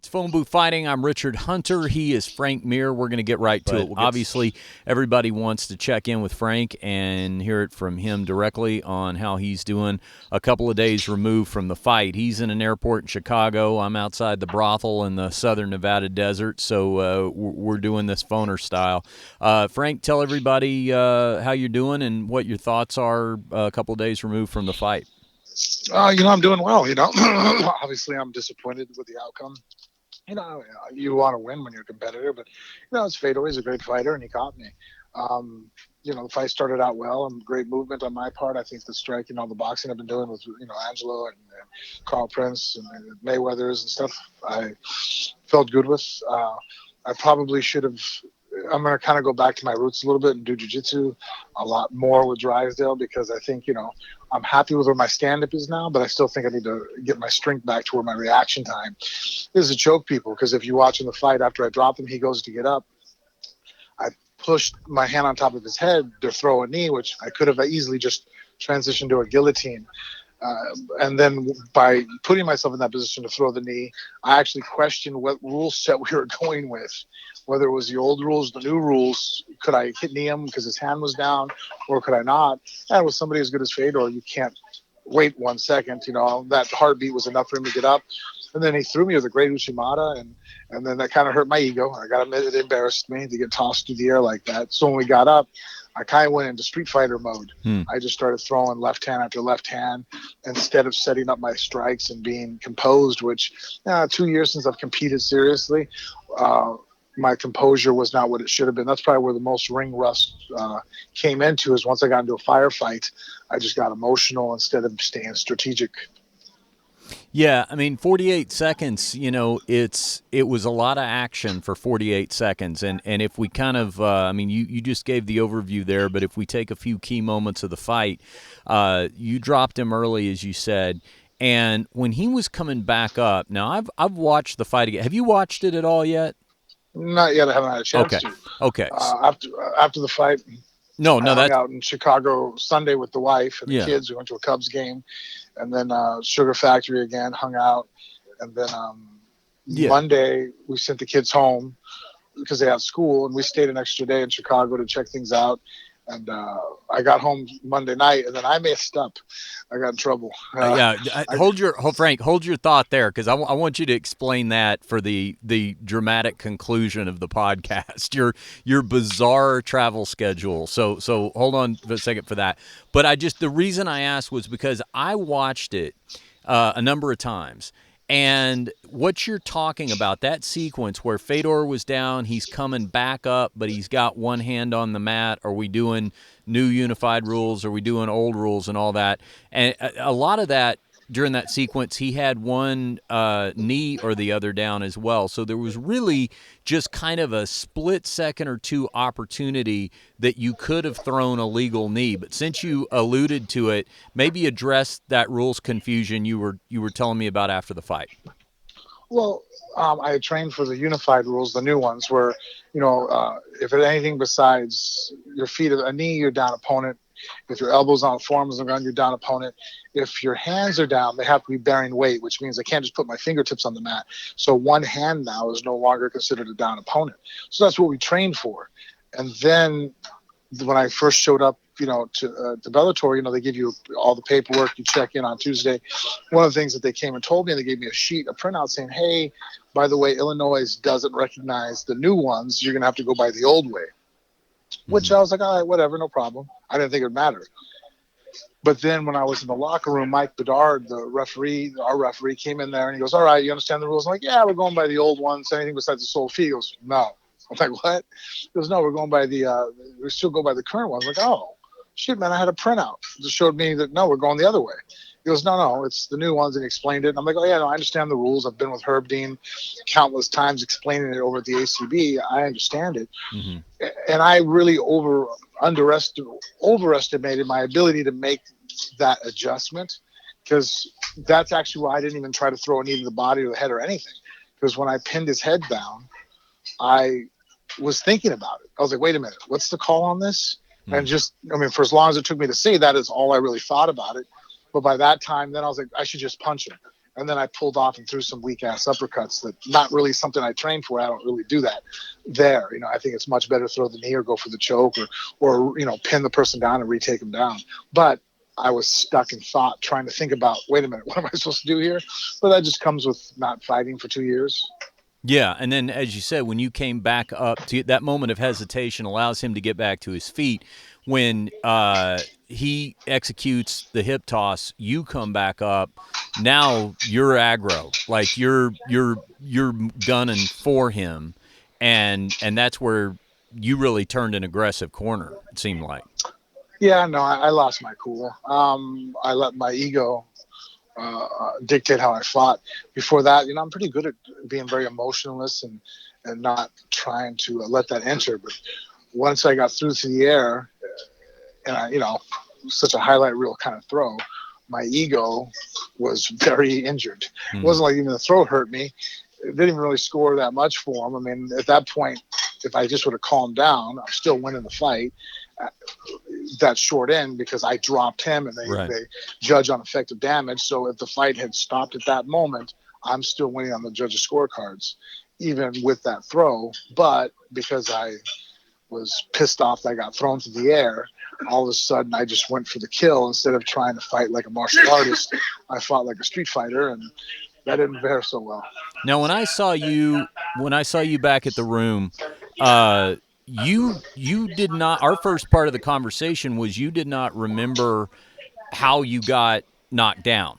It's Phone Booth Fighting. I'm Richard Hunter. He is Frank Mir. We're going to get right to it. Obviously, everybody wants to check in with Frank and hear it from him directly on how he's doing a couple of days removed from the fight. He's in an airport in Chicago. I'm outside the brothel in the southern Nevada desert, so we're doing this phoner style. Frank, tell everybody how you're doing and what your thoughts are a couple of days removed from the fight. I'm doing well. Obviously, I'm disappointed with the outcome. You want to win when you're a competitor, but it's Fedor. He's a great fighter, and he caught me. The fight started out well and great movement on my part. I think the striking, all the boxing I've been doing with Angelo and Carl Prince and Mayweather's and stuff, I felt good with. I probably should have. I'm going to kind of go back to my roots a little bit and do jiu-jitsu a lot more with Drysdale, because I think, I'm happy with where my stand-up is now, but I still think I need to get my strength back to where my reaction time is to choke people. Because if you watch in the fight, after I drop him, he goes to get up. I pushed my hand on top of his head to throw a knee, which I could have easily just transitioned to a guillotine. And then by putting myself in that position to throw the knee, I actually questioned what rule set we were going with, whether it was the old rules, the new rules. Could I hit knee him because his hand was down, or could I not? And with somebody as good as Fedor, you can't wait 1 second. That heartbeat was enough for him to get up. And then he threw me with a great Uchimata, and then that kind of hurt my ego. I got to admit, it embarrassed me to get tossed through the air like that. So when we got up, I kind of went into Street Fighter mode. I just started throwing left hand after left hand instead of setting up my strikes and being composed, which 2 years since I've competed seriously, my composure was not what it should have been. That's probably where the most ring rust came into, is once I got into a firefight, I just got emotional instead of staying strategic. Yeah, 48 seconds, it was a lot of action for 48 seconds. And if we kind of, you just gave the overview there, but if we take a few key moments of the fight, you dropped him early, as you said. And when he was coming back up, now I've watched the fight again. Have you watched it at all yet? Not yet. I haven't had a chance to. Okay. After the fight, I hung out in Chicago Sunday with the wife and the kids. We went to a Cubs game, and then Sugar Factory again, hung out, and then Monday we sent the kids home because they had school, and we stayed an extra day in Chicago to check things out. And I got home Monday night, and then I messed up. I got in trouble. Frank, hold your thought there, because I want you to explain that for the dramatic conclusion of the podcast. Your bizarre travel schedule. So hold on for a second for that. But the reason I asked was because I watched it a number of times. And what you're talking about, that sequence where Fedor was down, he's coming back up, but he's got one hand on the mat. Are we doing new unified rules? Are we doing old rules and all that? And a lot of that, during that sequence, he had one knee or the other down as well. So there was really just kind of a split second or two opportunity that you could have thrown a legal knee. But since you alluded to it, maybe address that rules confusion you were telling me about after the fight. Well, I had trained for the unified rules, the new ones, where, if it's anything besides your feet, a knee, you're down opponent. If your elbows on, forearms on the ground, you're down opponent. If your hands are down, they have to be bearing weight, which means I can't just put my fingertips on the mat. So one hand now is no longer considered a down opponent. So that's what we trained for. And then when I first showed up, to Bellator, they give you all the paperwork. You check in on Tuesday. One of the things that they came and told me, and they gave me a sheet, a printout saying, hey, by the way, Illinois doesn't recognize the new ones. You're going to have to go by the old way. Which I was like, all right, whatever, no problem. I didn't think it would matter. But then when I was in the locker room, Mike Bedard, our referee, came in there and he goes, all right, you understand the rules? I'm like, yeah, we're going by the old ones. Anything besides the sole fee? He goes, no. I'm like, what? He goes, no, we're going by we still go by the current ones. I'm like, oh, shit, man, I had a printout. It just showed me that, no, we're going the other way. He goes, no, it's the new ones, and he explained it. And I'm like, oh, yeah, no, I understand the rules. I've been with Herb Dean countless times explaining it over at the ACB. I understand it. Mm-hmm. And I really overestimated my ability to make that adjustment, because that's actually why I didn't even try to throw a knee to the body or the head or anything. Because when I pinned his head down, I was thinking about it. I was like, wait a minute, what's the call on this? Mm-hmm. And for as long as it took me to say that, is all I really thought about it. But by that time, then I was like, I should just punch him. and then I pulled off and threw some weak ass uppercuts that not really something I trained for. I don't really do that there. I think it's much better to throw the knee or go for the choke or pin the person down and retake them down. But I was stuck in thought trying to think about, wait a minute, what am I supposed to do here? But that just comes with not fighting for 2 years. Yeah, and then as you said, when you came back up to that moment of hesitation allows him to get back to his feet. When he executes the hip toss, you come back up. Now you're aggro, like you're gunning for him, and that's where you really turned an aggressive corner. It seemed like. Yeah, no, I lost my cool. I let my ego dictate how I fought. Before that, I'm pretty good at being very emotionless and not trying to let that enter. But once I got through to the air, and such a highlight reel kind of throw, my ego was very injured. It wasn't like even the throw hurt me. It didn't even really score that much for him. I mean, at that point, if I just would have calmed down, I'm still winning the fight. That short end because I dropped him and they judge on effective damage. So if the fight had stopped at that moment, I'm still winning on the judges' scorecards, even with that throw. But because I was pissed off that I got thrown to the air, all of a sudden I just went for the kill instead of trying to fight like a martial artist. I fought like a street fighter, and that didn't fare so well. Now, when I saw you back at the room, uh, you did not. Our first part of the conversation was you did not remember how you got knocked down,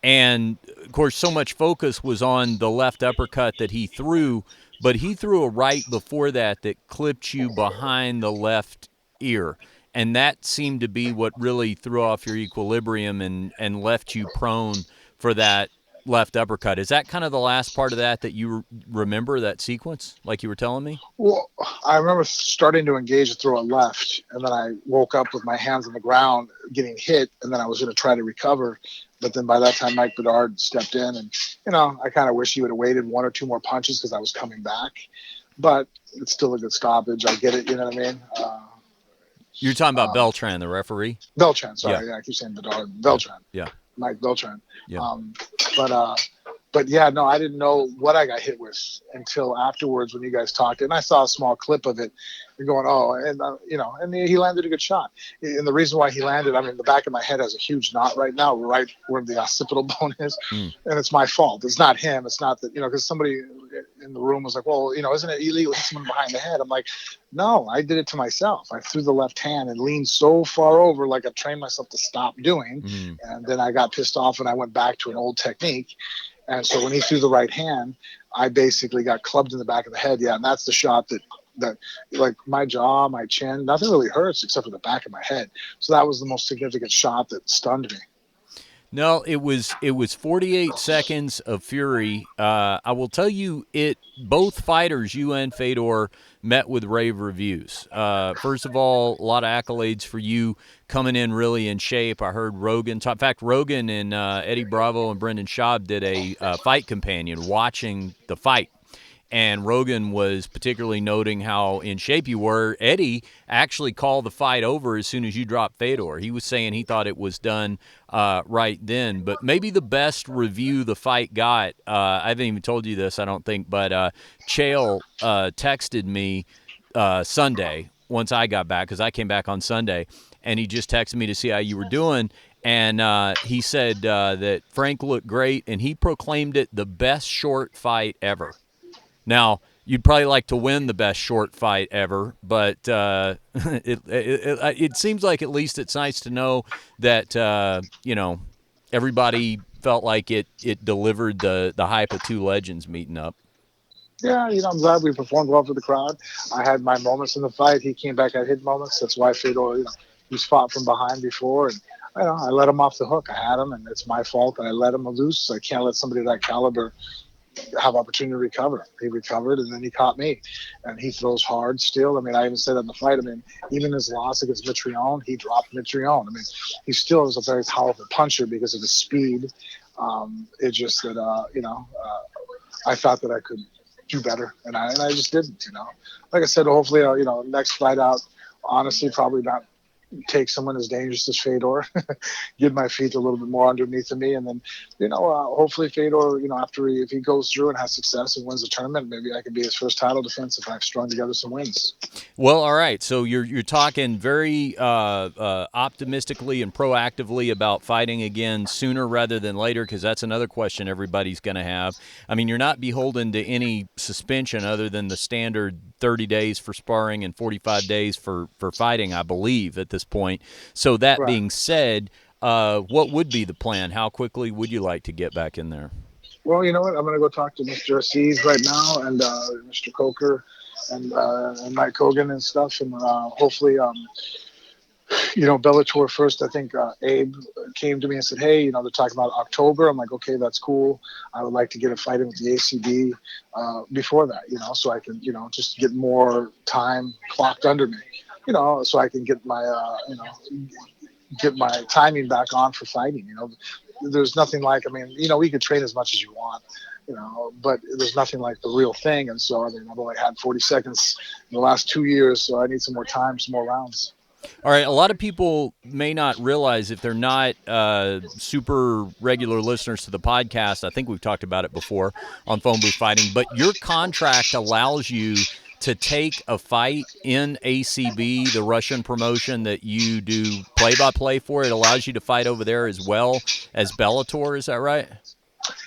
and of course, so much focus was on the left uppercut that he threw, but he threw a right before that that clipped you behind the left ear. And that seemed to be what really threw off your equilibrium and left you prone for that left uppercut. Is that kind of the last part of that you remember, that sequence, like you were telling me? Well, I remember starting to engage to throw a left, and then I woke up with my hands on the ground getting hit, and then I was going to try to recover. But then by that time, Mike Bedard stepped in, and, I kind of wish he would have waited one or two more punches because I was coming back. But it's still a good stoppage. I get it, you know what I mean? You're talking about Beltran, the referee? Beltran, Yeah. sorry. Yeah, I keep saying Bedard. Beltran. Yeah. Mike Beltran. Yeah. But but yeah, no, I didn't know what I got hit with until afterwards when you guys talked, and I saw a small clip of it. You're going, oh, and and he landed a good shot. And the reason why he landed, I mean, the back of my head has a huge knot right now, right where the occipital bone is, and it's my fault. It's not him. It's not that because somebody in the room was like, well, isn't it illegal to hit someone behind the head? I'm like, no, I did it to myself. I threw the left hand and leaned so far over, like I trained myself to stop doing, and then I got pissed off and I went back to an old technique. And so when he threw the right hand, I basically got clubbed in the back of the head. Yeah, and that's the shot that like my jaw, my chin, nothing really hurts except for the back of my head. So that was the most significant shot that stunned me. No, it was 48 seconds of fury. I will tell you, both fighters, you and Fedor, met with rave reviews. First of all, a lot of accolades for you coming in really in shape. I heard Rogan talk. In fact, Rogan and Eddie Bravo and Brendan Schaub did a fight companion watching the fight. And Rogan was particularly noting how in shape you were. Eddie actually called the fight over as soon as you dropped Fedor. He was saying he thought it was done right then. But maybe the best review the fight got, I haven't even told you this, I don't think, but Chael texted me Sunday once I got back, because I came back on Sunday, and he just texted me to see how you were doing. And he said that Frank looked great, and he proclaimed it the best short fight ever. Now, you'd probably like to win the best short fight ever, but it seems like at least it's nice to know that everybody felt like it delivered the hype of two legends meeting up. Yeah, I'm glad we performed well for the crowd. I had my moments in the fight. He came back at hit moments. That's why Fedor, he's fought from behind before, and I let him off the hook. I had him, and it's my fault that I let him loose. I can't let somebody of that caliber have opportunity to recover. He recovered, and then he caught me, and he throws hard still. I mean, I even said that in the fight. I mean, even his loss against Mitrione, he dropped Mitrione. I mean, he still is a very powerful puncher because of his speed. It's just that I thought that I could do better, and I just didn't. Like I said, hopefully, next fight out. Honestly, probably not take someone as dangerous as Fedor, get my feet a little bit more underneath of me, and then, hopefully Fedor, after if he goes through and has success and wins the tournament, maybe I can be his first title defense if I've strung together some wins. Well, all right. So you're talking very optimistically and proactively about fighting again sooner rather than later, because that's another question everybody's going to have. I mean, you're not beholden to any suspension other than the standard 30 days for sparring and 45 days for fighting, I believe, at this point. So that Right. being said, what would be the plan? How quickly would you like to get back in there? Well, you know what? I'm going to go talk to Mr. Aziz right now and Mr. Coker and Mike Hogan and stuff, and hopefully, Bellator first. I think Abe came to me and said, "Hey, they're talking about October." I'm like, "Okay, that's cool. I would like to get a fight in with the ACB before that, so I can, just get more time clocked under me, so I can get my, get my timing back on for fighting. There's nothing like, I mean, we could train as much as you want, but there's nothing like the real thing. And so, I mean, I've only had 40 seconds in the last 2 years, so I need some more time, some more rounds." All right, a lot of people may not realize, if they're not super regular listeners to the podcast, I think we've talked about it before on Phone Booth Fighting, but your contract allows you to take a fight in ACB, the Russian promotion that you do play-by-play for. It allows you to fight over there as well as Bellator. Is that right?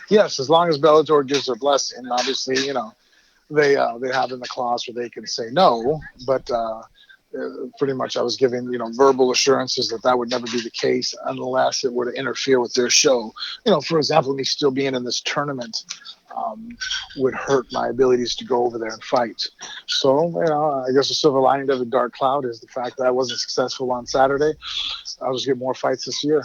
Yes, as long as Bellator gives their blessing. Obviously, they have in the clause where they can say no, but pretty much I was giving verbal assurances that would never be the case unless it were to interfere with their show. For example, me still being in this tournament would hurt my abilities to go over there and fight. So, I guess the silver lining to the dark cloud is the fact that I wasn't successful on Saturday. I'll just get more fights this year.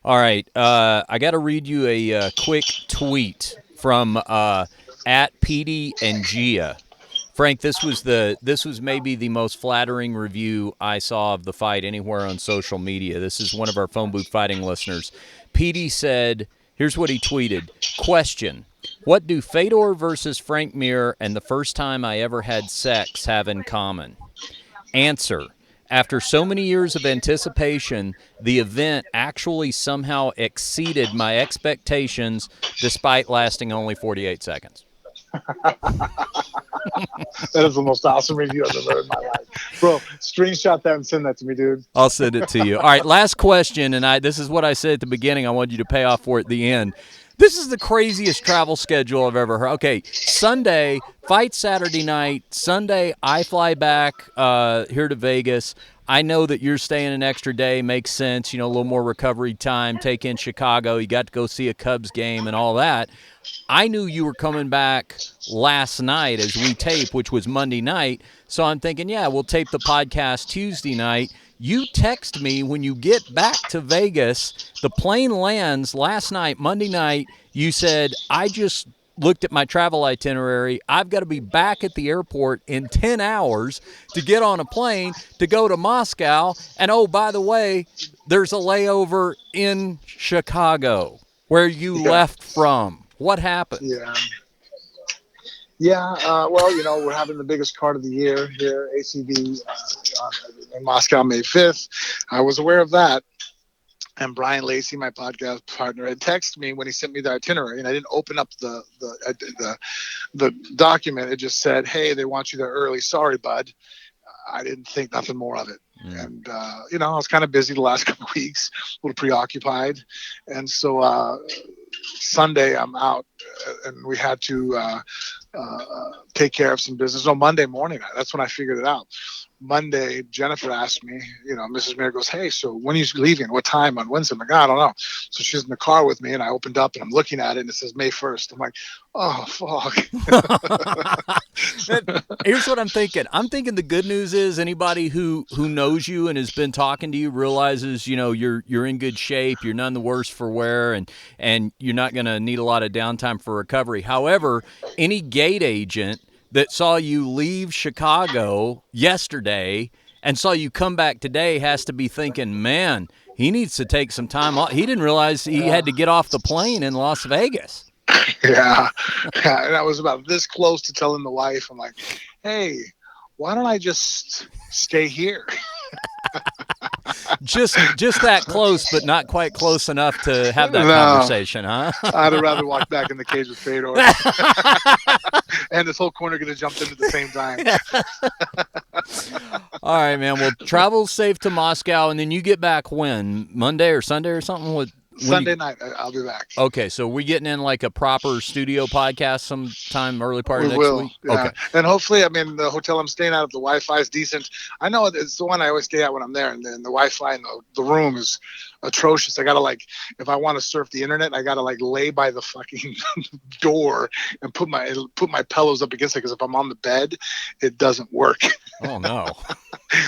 All right, I got to read you a quick tweet from at Petey and Gia. Frank, this was maybe the most flattering review I saw of the fight anywhere on social media. This is one of our Phone Booth Fighting listeners. Petey said, here's what he tweeted. Question: what do Fedor versus Frank Mir and the first time I ever had sex have in common? Answer: after so many years of anticipation, the event actually somehow exceeded my expectations despite lasting only 48 seconds. That is the most awesome review I've ever heard in my life. Bro, screenshot that and send that to me, dude. I'll send it to you. All right, last question, and this is what I said at the beginning. I want you to pay off for it at the end. This is the craziest travel schedule I've ever heard. Okay, Sunday, fight Saturday night. Sunday, I fly back here to Vegas. I know that you're staying an extra day. Makes sense. A little more recovery time. Take in Chicago. You got to go see a Cubs game and all that. I knew you were coming back last night as we tape, which was Monday night. So I'm thinking, yeah, we'll tape the podcast Tuesday night. You text me when you get back to Vegas. The plane lands last night, Monday night. You said, I just looked at my travel itinerary. I've got to be back at the airport in 10 hours to get on a plane to go to Moscow. And, oh, by the way, there's a layover in Chicago where you left from. What happened? Yeah. Well, we're having the biggest card of the year here, ACB, in Moscow, May 5th. I was aware of that. And Brian Lacey, my podcast partner, had texted me when he sent me the itinerary, and I didn't open up the document. It just said, "Hey, they want you there early. Sorry, bud." I didn't think nothing more of it. And, I was kind of busy the last couple of weeks, a little preoccupied. And so Sunday I'm out, and we had to take care of some business. No, Monday morning, that's when I figured it out. Monday, Jennifer asked me, Mrs. Mir goes, "Hey, so when are you leaving? What time on Wednesday?" I'm like, "I don't know." So she's in the car with me, and I opened up, and I'm looking at it, and it says May 1st. I'm like, oh, fuck. Here's what I'm thinking. I'm thinking the good news is anybody who knows you and has been talking to you realizes, you're in good shape, you're none the worse for wear, and you're not going to need a lot of downtime for recovery. However, any gate agent that saw you leave Chicago yesterday and saw you come back today has to be thinking, man, he needs to take some time off. He didn't realize he had to get off the plane in Las Vegas. Yeah. And I was about this close to telling the wife, I'm like, "Hey, why don't I just stay here?" Just that close, but not quite close enough to have that No, conversation, huh? I'd have rather walk back in the cage with Fedor, and this whole corner could have jumped in at the same time. All right, man. Well, travel safe to Moscow, and then you get back when? Monday or Sunday or something? When Sunday you? night, I'll be back. Okay, so we getting in like a proper studio podcast sometime early part We of next will, week. yeah. Okay. And hopefully, I mean, the hotel I'm staying at, if the Wi-Fi is decent. I know it's the one I always stay at when I'm there, and then the Wi-Fi in the room is atrocious. I gotta like, if I want to surf the internet, I gotta like lay by the fucking door and put my pillows up against it, because if I'm on the bed, it doesn't work. Oh no.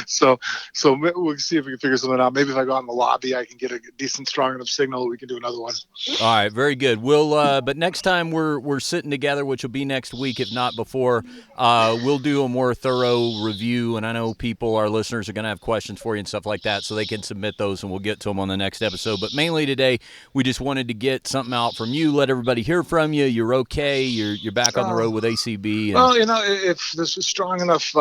So we'll see if we can figure something out. Maybe if I go out in the lobby, I can get a decent, strong enough signal. We can do another one. All right, very good. But next time we're sitting together, which will be next week, if not before, we'll do a more thorough review. And I know our listeners, are going to have questions for you and stuff like that, so they can submit those, and we'll get to them on the next episode. But mainly today, we just wanted to get something out from you, let everybody hear from you. You're okay. You're back on the road with ACB. And... Well, if this is strong enough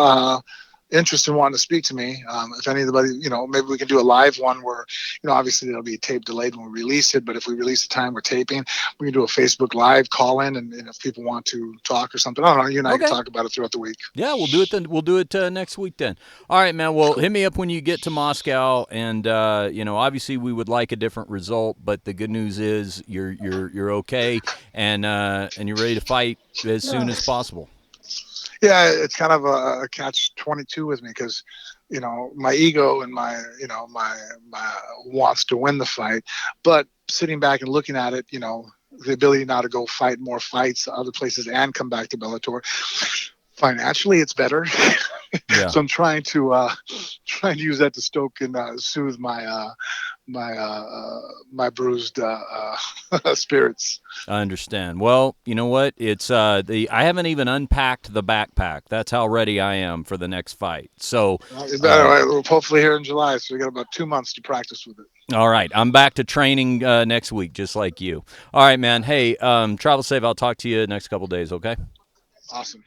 interest in wanting to speak to me, if anybody, maybe we can do a live one where, obviously it'll be tape delayed when we release it, but if we release the time we're taping, we can do a Facebook Live call in, and if people want to talk or something, I don't know, you and I can talk about it throughout the week. Yeah, we'll do it then. We'll do it next week then. All right, man. Well, Cool. Hit me up when you get to Moscow, and obviously we would like a different result, but the good news is you're okay, and you're ready to fight as soon as possible. Yeah, it's kind of a catch-22 with me, because, my ego and my wants to win the fight, but sitting back and looking at it, the ability now to go fight more fights other places and come back to Bellator. Financially, it's better. Yeah. So I'm trying to use that to stoke and soothe my bruised spirits. I understand. Well, you know what? It's I haven't even unpacked the backpack. That's how ready I am for the next fight. So hopefully here in July. So we got about 2 months to practice with it. All right, I'm back to training next week, just like you. All right, man. Hey, travel safe. I'll talk to you next couple days. Okay. Awesome.